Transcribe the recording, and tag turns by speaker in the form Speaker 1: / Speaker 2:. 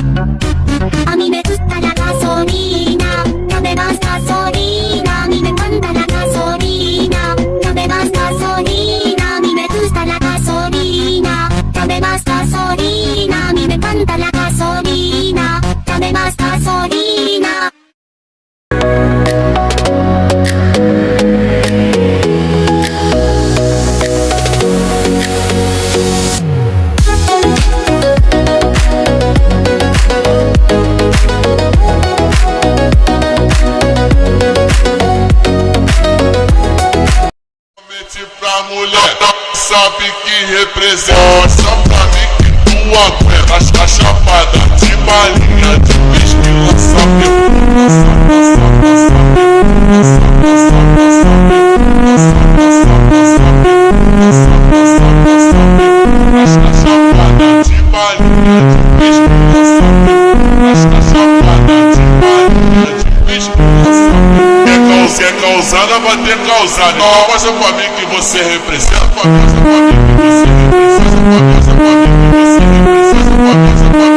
Speaker 1: A mí me gusta la gasolina, no me das gasolina. A mí me encanta la gasolina, no me das gasolina. A mí me gusta la gasolina, dame más gasolina. A mí me encanta la gasolina, dame más gasolina.
Speaker 2: Pra mulher, sabe que representa. Só pra mim que tu aguenta. A chapada de balinha, de whisky, lança a chapada de balinha, de whisky, lança a chapada de balinha, de whisky, lança. Quer causada, vai ter causada. Mostra pra mim que você representa. Mostra pra mim que você representa. Mostra pra mim que você representa.